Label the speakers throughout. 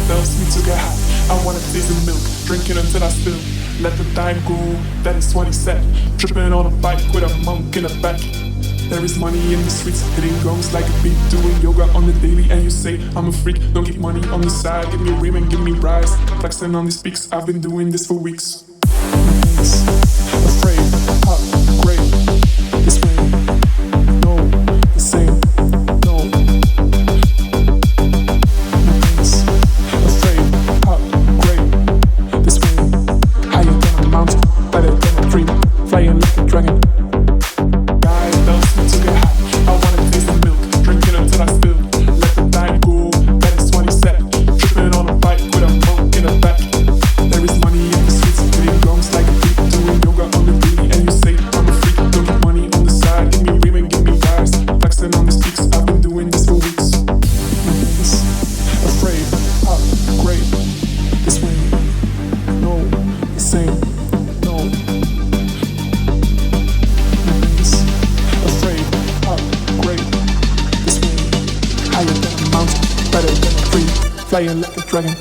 Speaker 1: tells me to get high. I wanna taste the milk, drinking until I spill. Let the time go, that is what he said. Tripping on a bike with a monk in the back. There is money in the streets, hitting gongs like a beat, doing yoga on the daily, and you say I'm a freak. Don't get money on the side, give me women, give me rise. Flexing on these peaks, I've been doing this for weeks. Afraid, hot, great, this way, no, the same, no. Afraid, hot, great, this way, higher than a mountain, better than a dream, flying like a dragon. Flying like a dragon.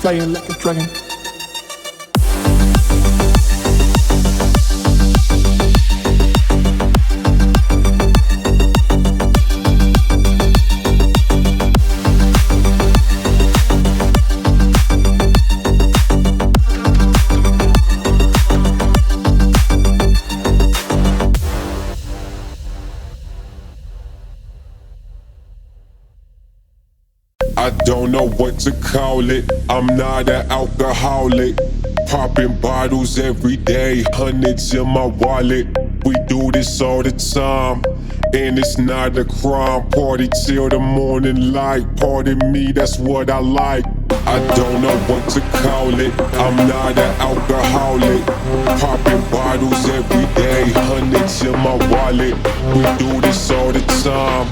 Speaker 1: Flying like a dragon.
Speaker 2: I don't know what to call it, I'm not an alcoholic. Popping bottles every day, hundreds in my wallet. We do this all the time, and it's not a crime. Party till the morning light, pardon me, that's what I like. I don't know what to call it, I'm not an alcoholic. Popping bottles every day, hundreds in my wallet. We do this all the time,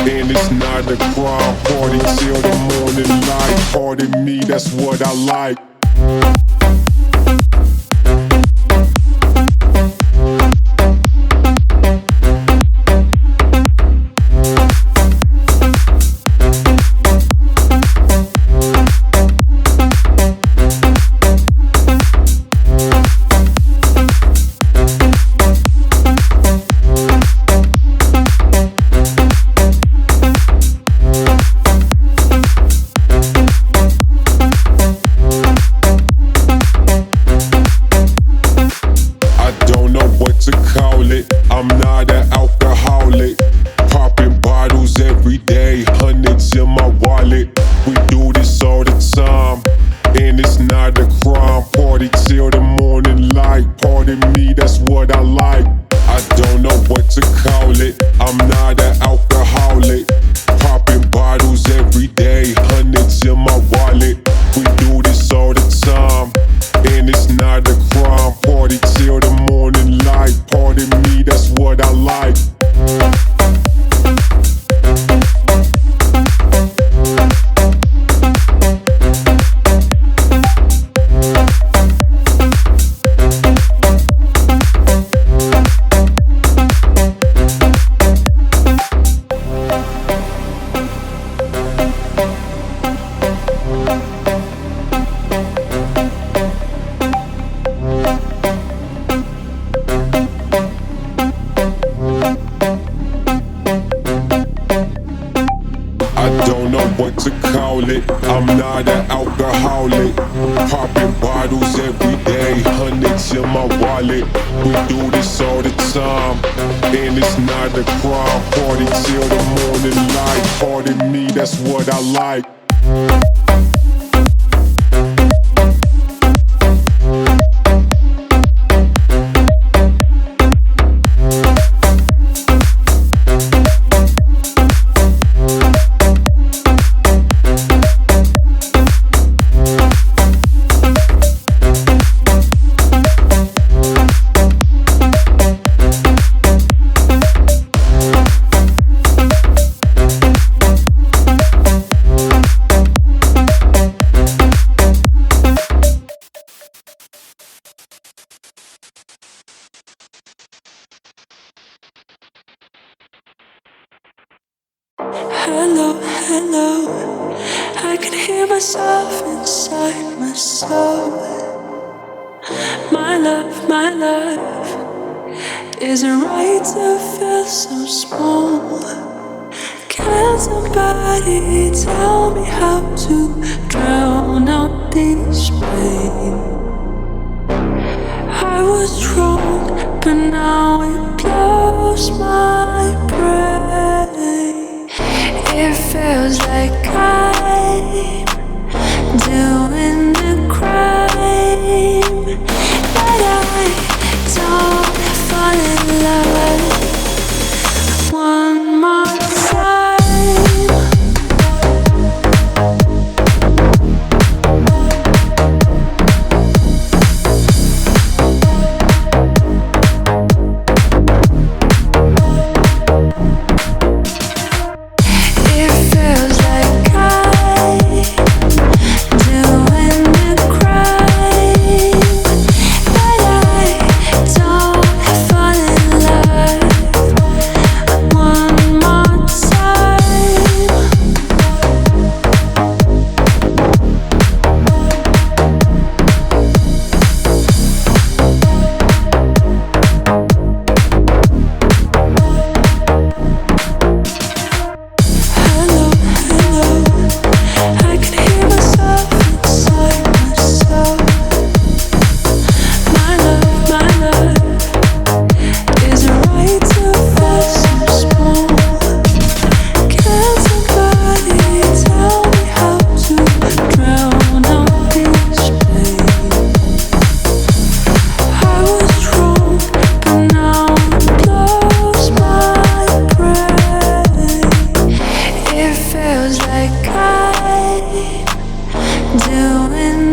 Speaker 2: and it's not a crime. Party till the morning light, pardon me, that's what I like. I'm not an alcoholic. Popping bottles every day, hundreds in my wallet. We do this all the time, and it's not a crime. Party till the morning light, pardon me, that's what I like. I don't know what to call it, I'm not an alcoholic. Popping bottles every day, hundreds in my wallet. We do this all the time, and it's not a crime. Party till the morning light, pardon me, that's what I like. cowlet. I'm not an alcoholic. Popping bottles every day, hundreds in my wallet. We do this all the time, and it's not a crime. Party till the morning light. Pardon me, that's what I like.
Speaker 3: Hello, hello, I can hear myself inside my soul. My love, is it right to feel so small? Can somebody tell me how to drown out this pain? I was wrong, but now it blows my brain. It feels like I'm doing the crime, but I don't fall in love one more time. Doing